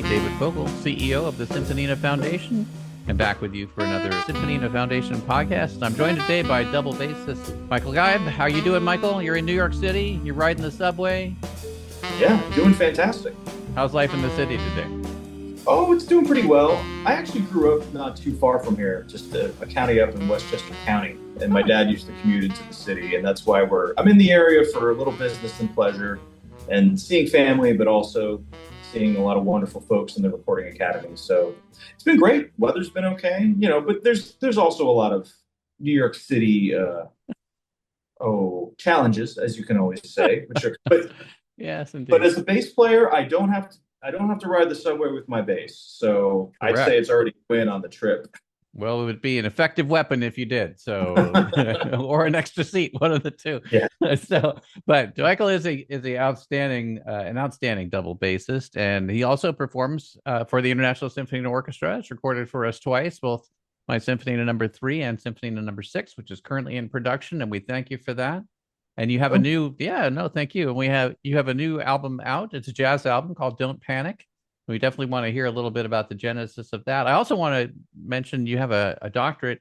David Fogel, CEO of the Symphonina Foundation. I'm back with you for another Symphonina Foundation podcast. I'm joined today by double bassist Michael Geib. How you doing, Michael? You're in New York City. You're riding the subway. Yeah, doing fantastic. How's life in the city today? Oh, it's doing pretty well. I actually grew up not too far from here, just a county up in Westchester County. And my dad used to commute into the city, and that's why I'm in the area for a little business and pleasure and seeing family, but also seeing a lot of wonderful folks in the recording academy. So it's been great. Weather's been okay, but there's also a lot of New York City challenges, as you can always say. But yes, indeed. But as a bass player, I don't have to ride the subway with my bass. So Correct. I'd say it's already a win on the trip. Well, it would be an effective weapon if you did. So, or an extra seat, one of the two. Yeah. But Michael is an outstanding double bassist, and he also performs for the International Symphony Orchestra. It's recorded for us twice, both my Symphonina number 3 and Symphonina number 6, which is currently in production, and we thank you for that. And you have thank you. And you have a new album out. It's a jazz album called Don't Panic. We definitely want to hear a little bit about the genesis of that. I also want to mention you have a doctorate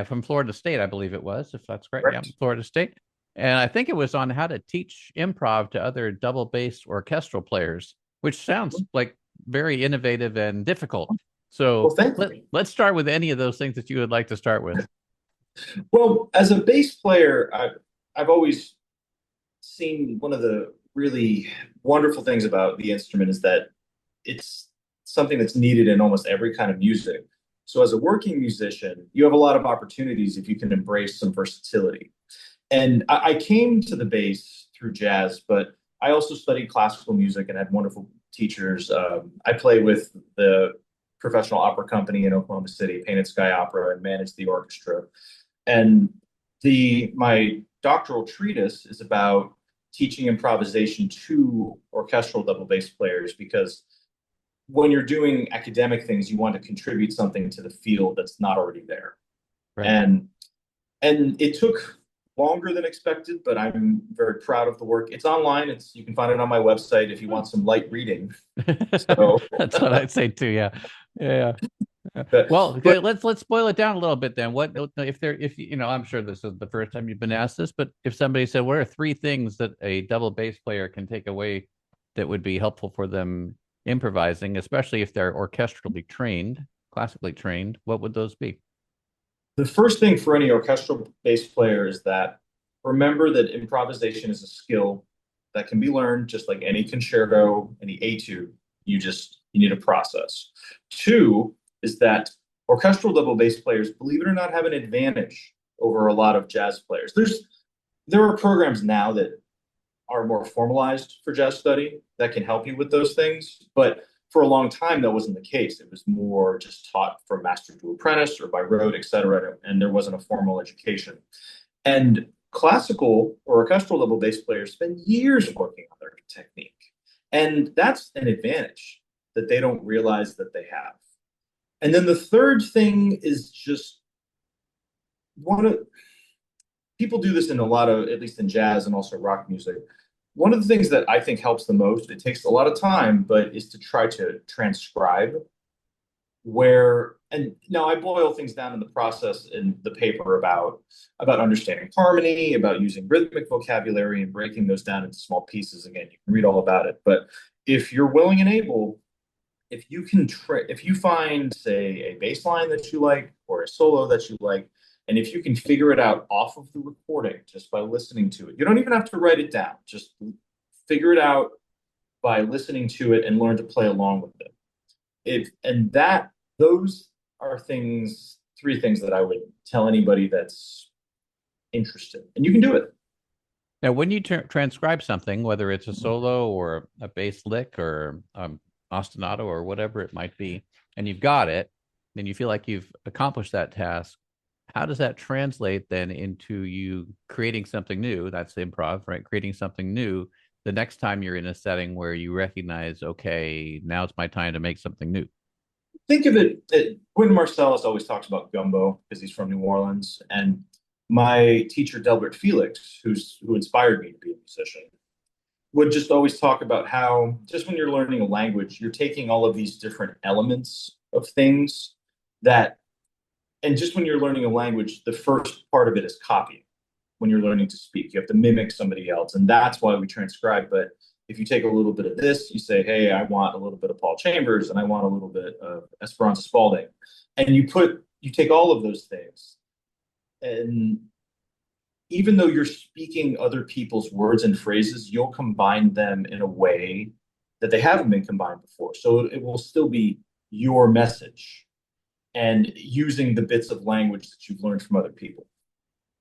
from Florida State, I believe it was, if that's correct. Correct. Yeah, Florida State. And I think it was on how to teach improv to other double bass orchestral players, which sounds like very innovative and difficult. So let's start with any of those things that you would like to start with. Well, as a bass player, I've always seen one of the really wonderful things about the instrument is that it's something that's needed in almost every kind of music. So as a working musician, you have a lot of opportunities if you can embrace some versatility. And I came to the bass through jazz, but I also studied classical music and had wonderful teachers. I play with the professional opera company in Oklahoma City, Painted Sky Opera, and managed the orchestra. And my doctoral treatise is about teaching improvisation to orchestral double bass players, because when you're doing academic things, you want to contribute something to the field that's not already there. Right. And it took longer than expected, but I'm very proud of the work. It's online. You can find it on my website if you want some light reading. So that's what I'd say too. Yeah. Yeah. Well, let's boil it down a little bit then. What if I'm sure this is the first time you've been asked this, but if somebody said, what are 3 things that a double bass player can take away that would be helpful for them improvising, especially if they're orchestrally trained, classically trained, what would those be? The first thing for any orchestral bass player is that remember that improvisation is a skill that can be learned just like any concerto, any etude. You need a process. 2 is that orchestral double bass players, believe it or not, have an advantage over a lot of jazz players. There are programs now that are more formalized for jazz study that can help you with those things. But for a long time, that wasn't the case. It was more just taught from master to apprentice or by rote, et cetera, and there wasn't a formal education. And classical or orchestral double bass players spend years working on their technique. And that's an advantage that they don't realize that they have. And then the third thing is just people do this in a lot of, at least in jazz and also rock music. One of the things that I think helps the most, it takes a lot of time, but is to try to transcribe and now I boil things down in the process in the paper about understanding harmony, about using rhythmic vocabulary and breaking those down into small pieces. Again, you can read all about it. But if you're willing and able, if you find, say, a bass line that you like or a solo that you like, and if you can figure it out off of the recording just by listening to it, you don't even have to write it down. Just figure it out by listening to it and learn to play along with it. Those are 3 things that I would tell anybody that's interested, and you can do it. Now, when you transcribe something, whether it's a solo or a bass lick or ostinato or whatever it might be, and you've got it, then you feel like you've accomplished that task. How does that translate then into you creating something new? That's improv, right? Creating something new the next time you're in a setting where you recognize, okay, now it's my time to make something new. Think of it, Quentin Marsalis always talks about gumbo because he's from New Orleans. And my teacher, Delbert Felix, who inspired me to be a musician, would just always talk about how just when you're learning a language, you're taking all of these different elements of things that, and just when you're learning a language, the first part of it is copying. When you're learning to speak, you have to mimic somebody else, and that's why we transcribe. But if you take a little bit of this, you say, hey, I want a little bit of Paul Chambers and I want a little bit of Esperanza Spalding. And you take all of those things. And even though you're speaking other people's words and phrases, you'll combine them in a way that they haven't been combined before. So it will still be your message and using the bits of language that you've learned from other people.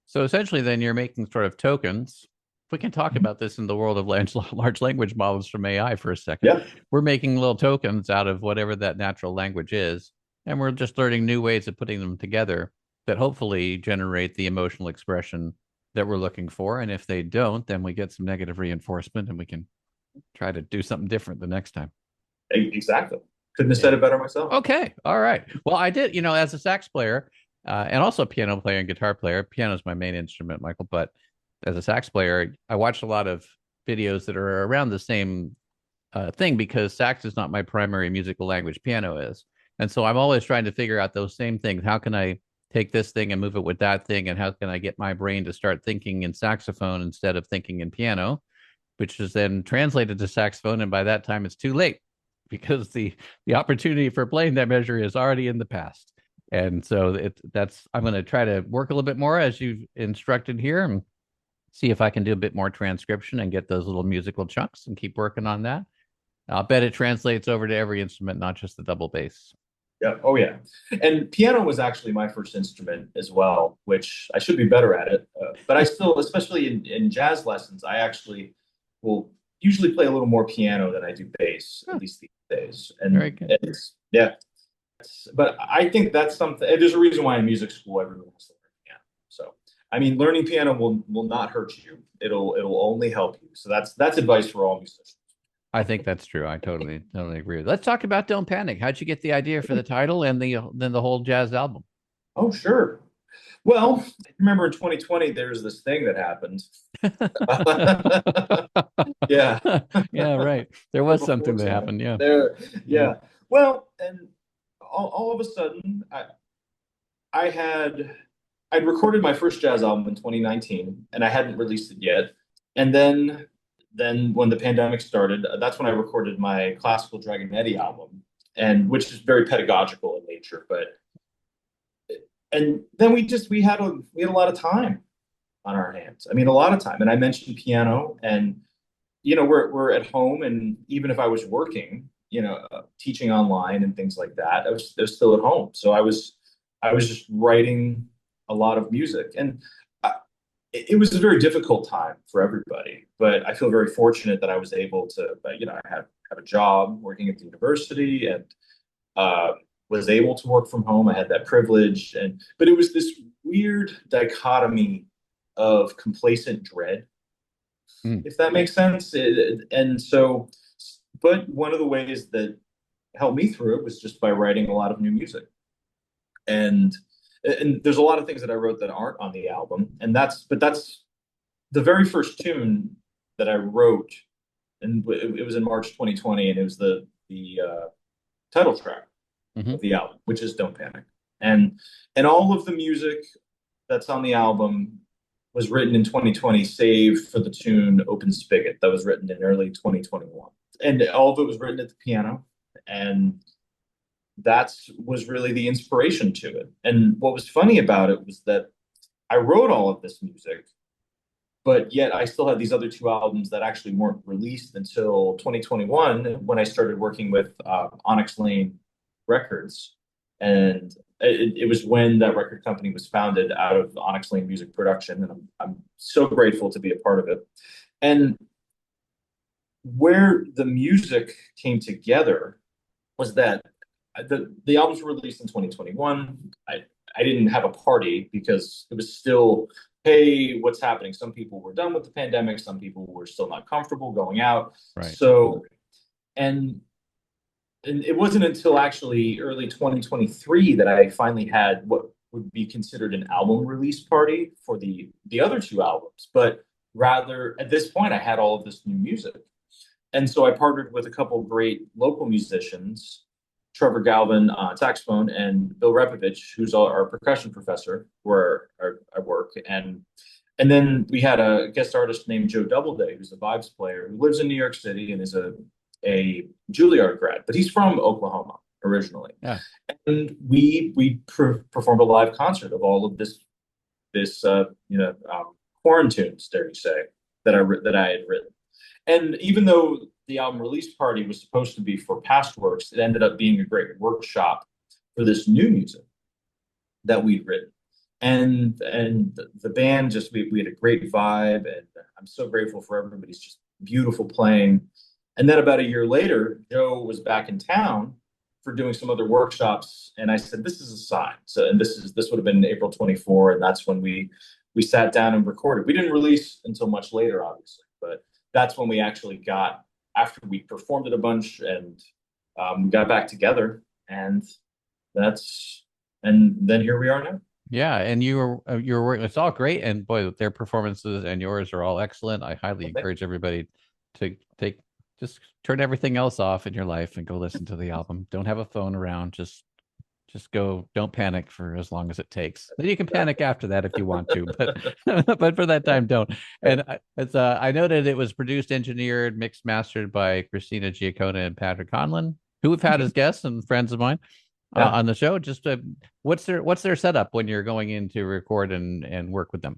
So essentially, then you're making sort of tokens. If we can talk about this in the world of large language models from AI for a second, yeah. We're making little tokens out of whatever that natural language is, and we're just learning new ways of putting them together that hopefully generate the emotional expression that we're looking for. And if they don't, then we get some negative reinforcement, and we can try to do something different the next time. Exactly. Couldn't have said it better myself. Okay. All right. Well, I did, as a sax player, and also a piano player and guitar player. Piano is my main instrument, Michael. But as a sax player, I watched a lot of videos that are around the same thing, because sax is not my primary musical language. Piano is. And so I'm always trying to figure out those same things. How can I take this thing and move it with that thing? And how can I get my brain to start thinking in saxophone instead of thinking in piano, which is then translated to saxophone. And by that time, it's too late, because the opportunity for playing that measure is already in the past. And so I'm going to try to work a little bit more as you've instructed here, and see if I can do a bit more transcription and get those little musical chunks and keep working on that. I'll bet it translates over to every instrument, not just the double bass. Yeah. Oh, yeah. And piano was actually my first instrument as well, which I should be better at it. But I still, especially in jazz lessons, I actually will usually play a little more piano than I do bass, at least these days. And very good. Yeah. But I think that's something. There's a reason why in music school everyone wants to learn piano. So I mean, learning piano will not hurt you. It'll only help you. So that's advice for all musicians. I think that's true. I totally agree with it. Let's talk about Don't Panic. How'd you get the idea for the title and then the whole jazz album? Oh, sure. Well, remember in 2020 there's this thing that happened. Yeah. Yeah, right. There was something that happened. Yeah. Yeah. Well, and all of a sudden, I'd recorded my first jazz album in 2019, and I hadn't released it yet. And then when the pandemic started, that's when I recorded my classical Dragonetti album, and which is very pedagogical in nature. And then we had a lot of time on our hands. I mean, a lot of time. And I mentioned piano, and we're at home, and even if I was working, teaching online and things like that, I was still at home. So I was just writing a lot of music, and it was a very difficult time for everybody. But I feel very fortunate that I was able to, I have a job working at the university, and was able to work from home. I had that privilege, but it was this weird dichotomy of complacent dread, if that makes sense. But one of the ways that helped me through it was just by writing a lot of new music. And there's a lot of things that I wrote that aren't on the album. That's the very first tune that I wrote. And it was in March 2020, and it was the title track of the album, which is Don't Panic. And all of the music that's on the album was written in 2020, save for the tune Open Spigot that was written in early 2021. And all of it was written at the piano. And that was really the inspiration to it. And what was funny about it was that I wrote all of this music, but yet I still had these other two albums that actually weren't released until 2021, when I started working with Onyx Lane Records. And it was when that record company was founded out of Onyx Lane Music Production. And I'm so grateful to be a part of it. And where the music came together was that the albums were released in 2021. I didn't have a party because it was still, hey, what's happening? Some people were done with the pandemic. Some people were still not comfortable going out. Right. So, and it wasn't until actually early 2023 that I finally had what would be considered an album release party for the other two albums. But rather, at this point, I had all of this new music. And so I partnered with a couple of great local musicians, Trevor Galvin on saxophone and Bill Repovich, who's our percussion professor where I work. And then we had a guest artist named Joe Doubleday, who's a vibes player who lives in New York City and is a Juilliard grad, but he's from Oklahoma originally. Yeah. And we performed a live concert of all of this quarantunes, dare you say, that I had written. And even though the album release party was supposed to be for past works, it ended up being a great workshop for this new music that we'd written. And the band just we had a great vibe, and I'm so grateful for everybody's just beautiful playing. And then about a year later, Joe was back in town for doing some other workshops, and I said, "This is a sign." So, and this would have been April 24, and that's when we sat down and recorded. We didn't release until much later, obviously, but that's when we actually got, after we performed it a bunch, and we got back together, and then here we are now. Yeah, and you were working. It's all great, and boy, their performances and yours are all excellent. I highly encourage everybody to just turn everything else off in your life and go listen to the album. Don't have a phone around. Just go. Don't panic for as long as it takes. Then you can panic after that if you want to, but but for that time, don't. And it's I noted it was produced, engineered, mixed, mastered by Christina Giacona and Patrick Conlon, who we've had as guests and friends of mine. On the show. Just what's their setup when you're going in to record and work with them?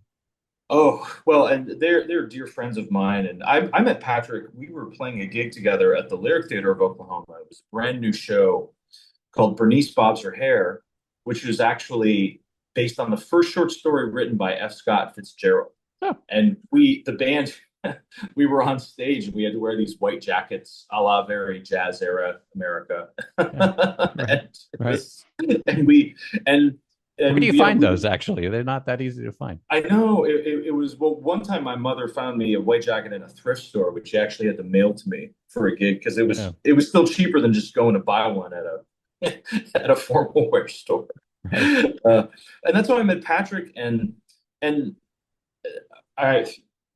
Oh, well, and they're dear friends of mine. And I met Patrick. We were playing a gig together at the Lyric Theater of Oklahoma. It was a brand new show called Bernice Bobs Her Hair, which was actually based on the first short story written by F. Scott Fitzgerald. Oh. And the band, we were on stage and we had to wear these white jackets a la very jazz era America. Yeah. Right. And we and where do you find those? Actually, they're not that easy to find. I know it was, well, one time my mother found me a white jacket in a thrift store, which she actually had to mail to me for a gig because it was still cheaper than just going to buy one at a formal wear store. Right. And that's when I met Patrick, and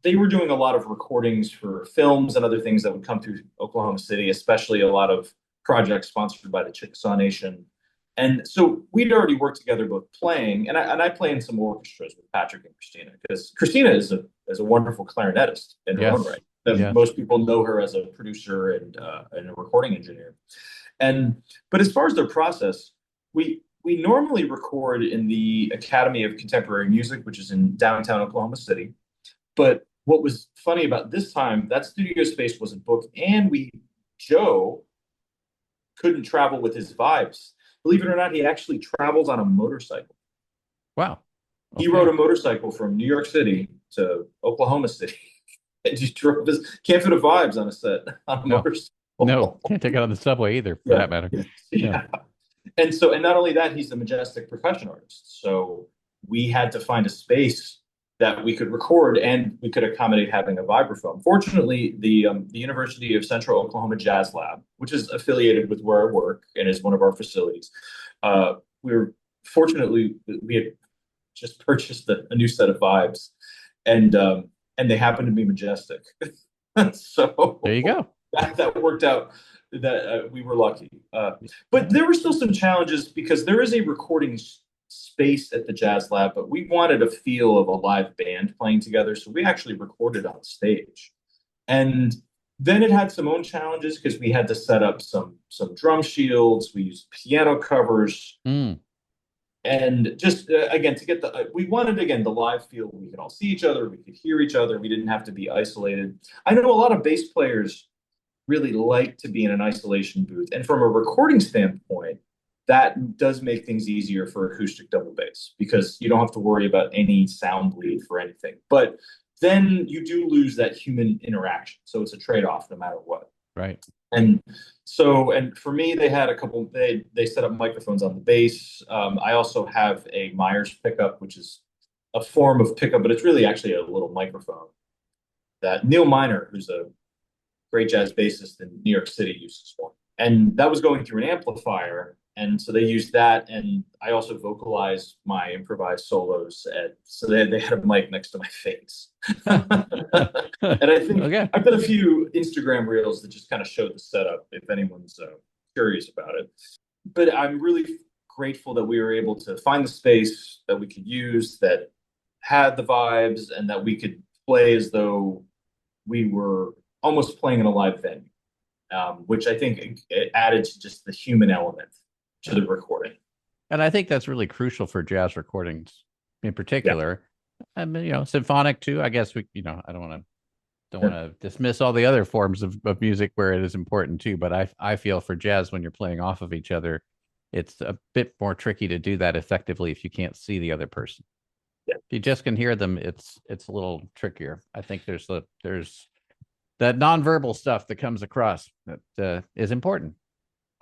they were doing a lot of recordings for films and other things that would come through Oklahoma City, especially a lot of projects sponsored by the Chickasaw Nation. And so we'd already worked together both playing, and I play in some orchestras with Patrick and Christina, because Christina is a wonderful clarinetist in her own right. Yes. Most people know her as a producer and a recording engineer. But as far as their process, we normally record in the Academy of Contemporary Music, which is in downtown Oklahoma City. But what was funny about this time, that studio space wasn't booked, and Joe couldn't travel with his vibes. Believe it or not, he actually travels on a motorcycle. Wow. Okay. He rode a motorcycle from New York City to Oklahoma City. And just drove can't fit a vibes on a set on a motorcycle. No, can't take it on the subway either, for that matter. Yeah. And not only that, he's a majestic percussion artist. So we had to find a space that we could record and we could accommodate having a vibraphone. Fortunately, the University of Central Oklahoma Jazz Lab, which is affiliated with where I work and is one of our facilities, we had just purchased a new set of vibes, and they happened to be majestic. So there you go. That worked out. That we were lucky, but there were still some challenges because there is a recording space at the Jazz Lab, but we wanted a feel of a live band playing together, so we actually recorded on stage. And then it had some own challenges because we had to set up some drum shields. We used piano covers, and just again to get we wanted the live feel. We could all see each other, we could hear each other. We didn't have to be isolated. I know a lot of bass players really like to be in an isolation booth, and from a recording standpoint, that does make things easier for acoustic double bass because you don't have to worry about any sound bleed for anything. But then you do lose that human interaction. So it's a trade-off no matter what. Right. And for me, they had they set up microphones on the bass. I also have a Myers pickup, which is a form of pickup, but it's really actually a little microphone that Neil Miner, who's a great jazz bassist in New York City, uses one. And that was going through an amplifier. And so they used that, and I also vocalized my improvised solos. And so they had a mic next to my face. And I think Okay. I've done a few Instagram reels that just kind of show the setup if anyone's curious about it. But I'm really grateful that we were able to find the space that we could use that had the vibes and that we could play as though we were almost playing in a live venue, which I think it added to just the human element to the recording. And I think that's really crucial for jazz recordings in Yeah. particular. And symphonic too. I guess I don't want to dismiss all the other forms of music where it is important too. But I feel for jazz, when you're playing off of each other, it's a bit more tricky to do that effectively if you can't see the other person. Yeah. If you just can hear them, it's a little trickier. I think there's that nonverbal stuff that comes across that is important.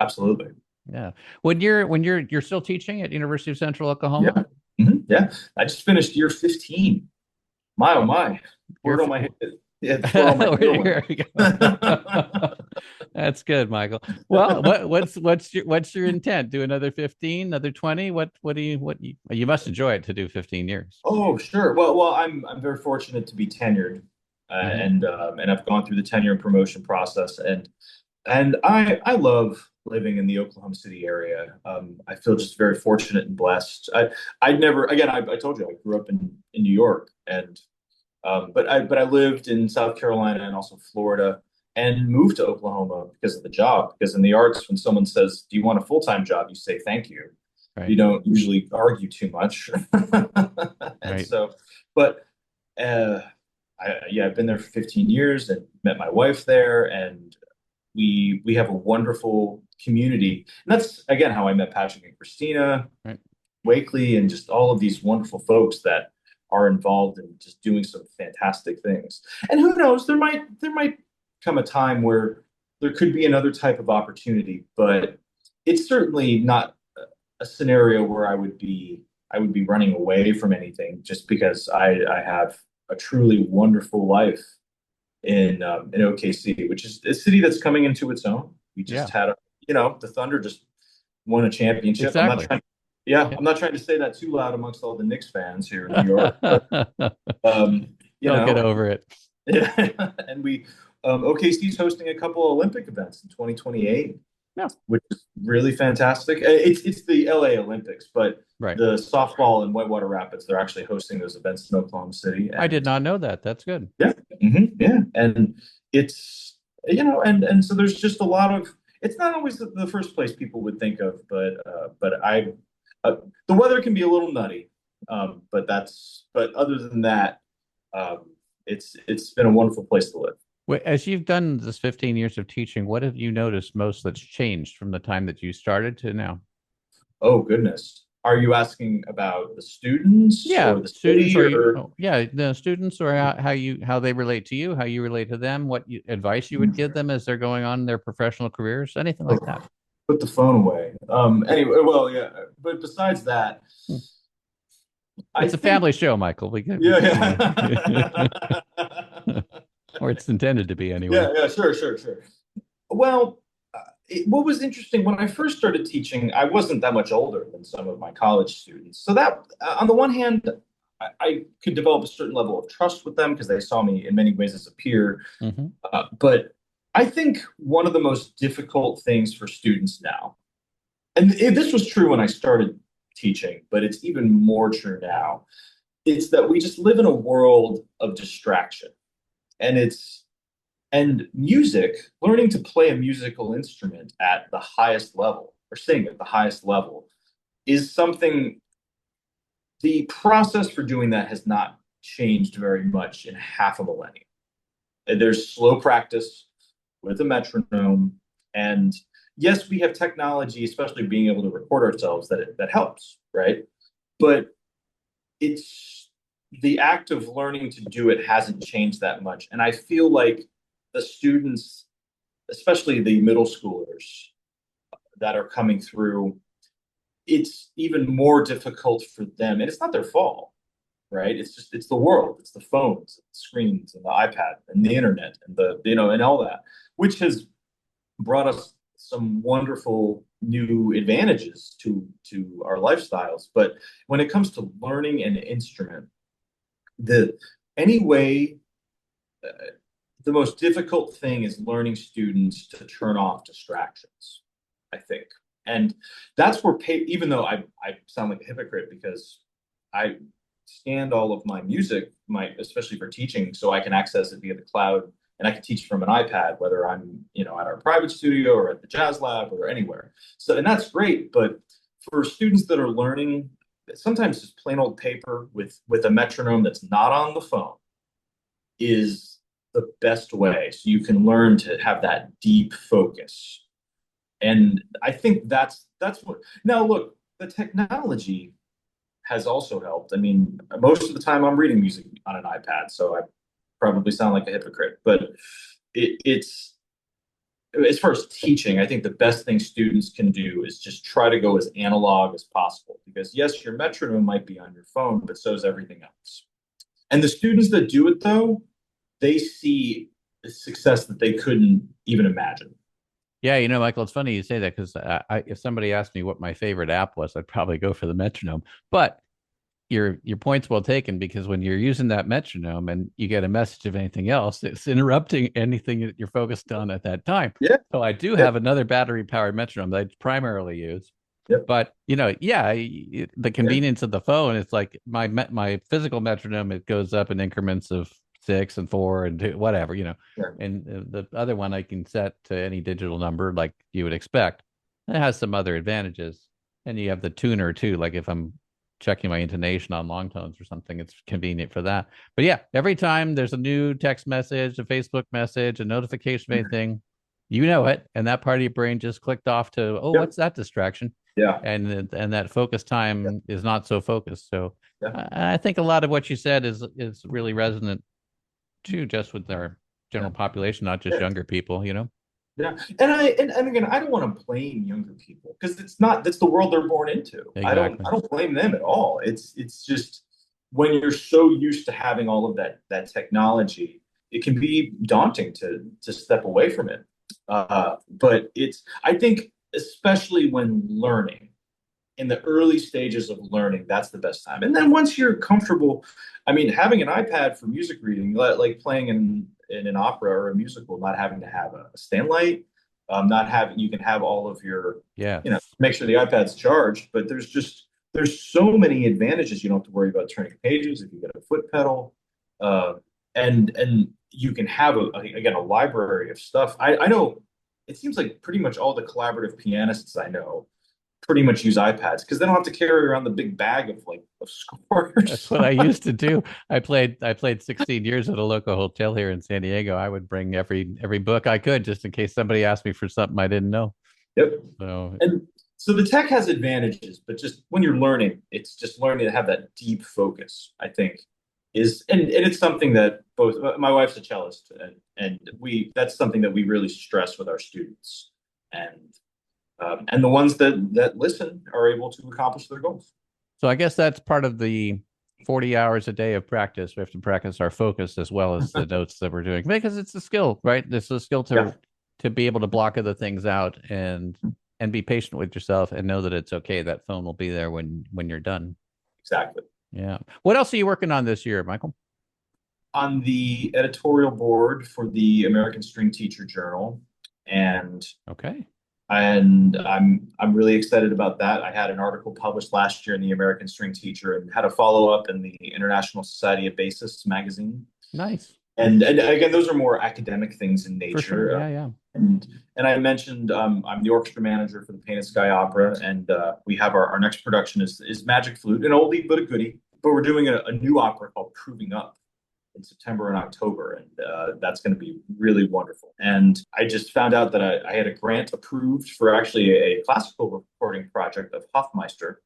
Absolutely. Yeah. When you're still teaching at University of Central Oklahoma? Yeah. Yeah. I just finished year 15. My, oh my. Word on my head. Yeah, There we go. That's good, Michael. Well, what's your intent? Do another 15, another 20? What you must enjoy it to do 15 years. Oh, sure. Well, I'm very fortunate to be tenured, and I've gone through the tenure and promotion process, and I love living in the Oklahoma City area. I feel just very fortunate and blessed. I never, again, I told you I grew up in New York, and but I lived in South Carolina and also Florida, and moved to Oklahoma because of the job. Because in the arts, when someone says, "Do you want a full-time job?" you say, "Thank you." Right. You don't usually argue too much. And Right. so, but I've been there for 15 years and met my wife there, and we have a wonderful community. And that's again how I met Patrick and Christina, Right. Wakely, and just all of these wonderful folks that are involved in just doing some fantastic things. And who knows, there might come a time where there could be another type of opportunity, but it's certainly not a scenario where I would be running away from anything just because I have a truly wonderful life in OKC, which is a city that's coming into its own. We just had the Thunder just won a championship. Exactly. I'm not trying to say that too loud amongst all the Knicks fans here in New York. But, Don't get over it. Yeah, and OKC's hosting a couple Olympic events in 2028. Yeah. Which is really fantastic. It's the LA Olympics, but right. The softball in Whitewater Rapids, they're actually hosting those events in Oklahoma City. I did not know that. That's good. Yeah. Yeah. And it's, and so there's just a lot of, it's not always the first place people would think of, but the weather can be a little nutty. But other than that, it's been a wonderful place to live. As you've done this 15 years of teaching, what have you noticed most that's changed from the time that you started to now? Oh, goodness. Are you asking about the students? Yeah, or the students, the students, or how they relate to you, how you relate to them, what advice you would give them as they're going on their professional careers, anything like that. Put the phone away. Anyway, well, yeah, but besides that, it's a family show, Michael. Yeah. Or it's intended to be anyway. Yeah, sure. Well, what was interesting when I first started teaching, I wasn't that much older than some of my college students. So that, on the one hand, I could develop a certain level of trust with them because they saw me in many ways as a peer. But I think one of the most difficult things for students now, and this was true when I started teaching, but it's even more true now, it's that we just live in a world of distraction. And music, learning to play a musical instrument at the highest level or sing at the highest level is something, the process for doing that has not changed very much in half a millennium. There's slow practice with a metronome. And yes, we have technology, especially being able to record ourselves, that helps, right? But it's the act of learning to do it hasn't changed that much. And I feel like the students, especially the middle schoolers that are coming through, it's even more difficult for them. And it's not their fault, right? It's the world, it's the phones, the screens, and the iPad, and the internet, and and all that, which has brought us some wonderful new advantages to our lifestyles. But when it comes to learning an instrument, the anyway, uh, the most difficult thing is learning students to turn off distractions, I think. And that's where even though I sound like a hypocrite because I scanned all of my music, especially for teaching, so I can access it via the cloud and I can teach from an iPad, whether I'm, at our private studio or at the jazz lab or anywhere. So, and that's great. But for students that are learning, sometimes just plain old paper with a metronome that's not on the phone is the best way. So you can learn to have that deep focus. And I think that's what, now look, the technology has also helped. I mean, most of the time I'm reading music on an iPad, so I probably sound like a hypocrite, but it's as far as teaching, I think the best thing students can do is just try to go as analog as possible. Because yes, your metronome might be on your phone, but so is everything else. And the students that do it though, they see the success that they couldn't even imagine. Yeah, Michael, it's funny you say that because if somebody asked me what my favorite app was, I'd probably go for the metronome. But your point's well taken because when you're using that metronome and you get a message of anything else, it's interrupting anything that you're focused on at that time. Yeah. So I do have another battery powered metronome that I primarily use. Yep. But the convenience of the phone, it's like my physical metronome, it goes up in increments of 6 and 4 and 2, whatever, and the other one I can set to any digital number like you would expect. It has some other advantages. And you have the tuner too, like if I'm checking my intonation on long tones or something, it's convenient for that. But yeah, every time there's a new text message, a Facebook message, a notification of anything, it, and that part of your brain just clicked off to, oh, what's that distraction? Yeah. And that focus time is not so focused. So Yeah. I think a lot of what you said is really resonant too, just with our general population, not just younger people, Yeah, and again, I don't want to blame younger people because that's the world they're born into. Exactly. I don't blame them at all. It's just when you're so used to having all of that technology, it can be daunting to step away from it. But I think especially when learning in the early stages of learning, that's the best time. And then once you're comfortable, I mean, having an iPad for music reading, like playing in an opera or a musical, not having to have a stand light, not having you can have all of your make sure the iPad's charged. But there's so many advantages. You don't have to worry about turning pages if you get a foot pedal, and you can have a library of stuff. I know it seems like pretty much all the collaborative pianists I know pretty much use iPads because they don't have to carry around the big bag of scores. That's what I used to do. I played 16 years at a local hotel here in San Diego. I would bring every book I could just in case somebody asked me for something I didn't know. Yep. So the tech has advantages, but just when you're learning, it's just learning to have that deep focus, I think, and it's something that both my wife's a cellist and that's something that we really stress with our students. And the ones that listen are able to accomplish their goals. So I guess that's part of the 40 hours a day of practice. We have to practice our focus as well as the notes that we're doing because it's a skill, right? It's a skill to be able to block other things out and be patient with yourself and know that it's okay. That phone will be there when you're done. Exactly. Yeah. What else are you working on this year, Michael? On the editorial board for the American String Teacher Journal, and I'm really excited about that. I had an article published last year in the American String Teacher and had a follow-up in the International Society of Bassists magazine. Nice. And again, those are more academic things in nature. For sure. Yeah. And I mentioned I'm the orchestra manager for the Painted Sky Opera, and we have our next production is Magic Flute, an oldie but a goodie. But we're doing a new opera called Proving Up in September and October, and that's going to be really wonderful. And I just found out that I had a grant approved for actually a classical recording project of Hofmeister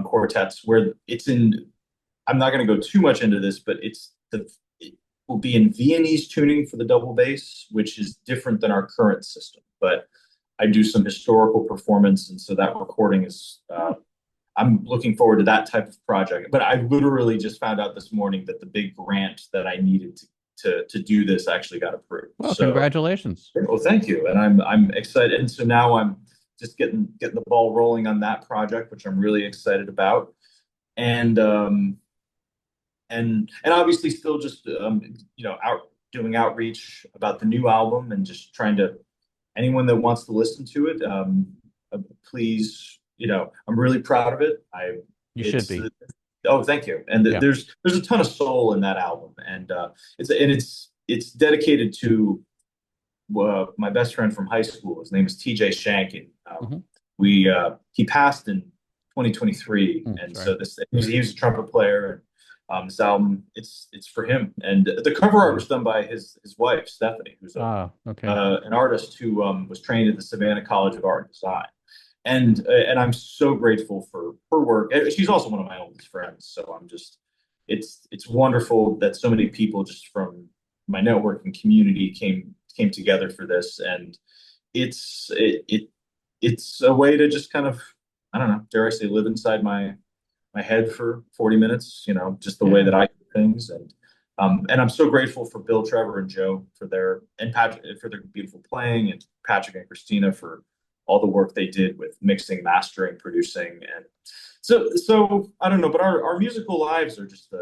quartets, where it's in. I'm not going to go too much into this, but it will be in Viennese tuning for the double bass, which is different than our current system. But I do some historical performance, and so that recording is. I'm looking forward to that type of project. But I literally just found out this morning that the big grant that I needed to do this actually got approved. Well, congratulations. Well, thank you. And I'm excited. And so now just getting the ball rolling on that project, which I'm really excited about. And obviously still just out doing outreach about the new album, and just trying to, anyone that wants to listen to it, please, I'm really proud of it. You should be. Oh, thank you. And there's a ton of soul in that album, and it's dedicated to my best friend from high school. His name is TJ Shankin. He passed in 2023, and so he was a trumpet player. And this album, it's for him. And the cover art was done by his wife, Stephanie, who's an artist who was trained at the Savannah College of Art and Design. And I'm so grateful for her work. She's also one of my oldest friends, so it's wonderful that so many people just from my networking community came together for this. And it's a way to just kind of, I don't know, dare I say, live inside my head for 40 minutes, just the way that I do things. And I'm so grateful for Bill, Trevor, and Joe and Patrick for their beautiful playing, and Patrick and Christina for all the work they did with mixing, mastering, producing. And so I don't know, but our musical lives are just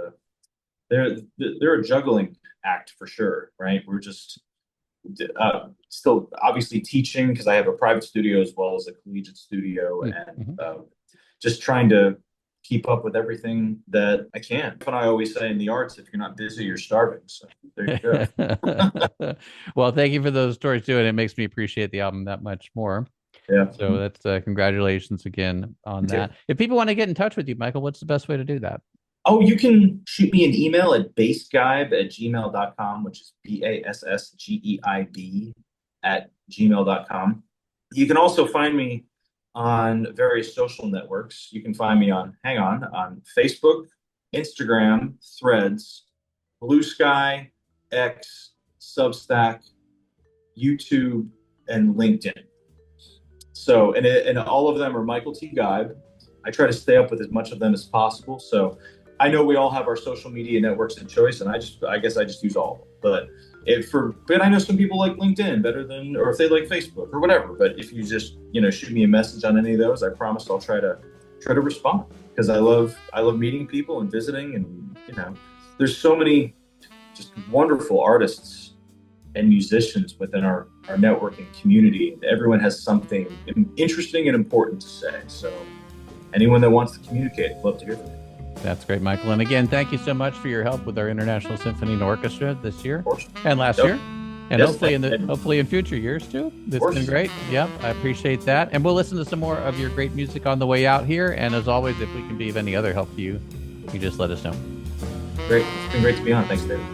they're a juggling act for sure, right? We're just still obviously teaching, because I have a private studio as well as a collegiate studio, and just trying to keep up with everything that I can. And I always say in the arts, if you're not busy, you're starving. So there you go. Well, thank you for those stories too, and it makes me appreciate the album that much more. Yeah. So that's congratulations again on that. If people want to get in touch with you, Michael, what's the best way to do that? Oh, you can shoot me an email at bassgeib@gmail.com, which is BASSGEIB@gmail.com. You can also find me on various social networks. You can find me on Facebook, Instagram, Threads, Blue Sky, X, Substack, YouTube, and LinkedIn. So, and all of them are Michael T. Geib. I try to stay up with as much of them as possible. So I know we all have our social media networks of choice, and I guess I just use all of them. But I know some people like LinkedIn better than, or if they like Facebook or whatever. But if you just shoot me a message on any of those, I promise I'll try to respond, because I love meeting people and visiting, and there's so many just wonderful artists and musicians within our networking community. Everyone has something interesting and important to say. So anyone that wants to communicate, I'd love to hear from you. That's great, Michael. And again, thank you so much for your help with our International Symphonina Orchestra this year and last year. And hopefully in future years too. It's been great. Yeah, I appreciate that. And we'll listen to some more of your great music on the way out here. And as always, if we can be of any other help to you, you just let us know. Great. It's been great to be on. Thanks, David.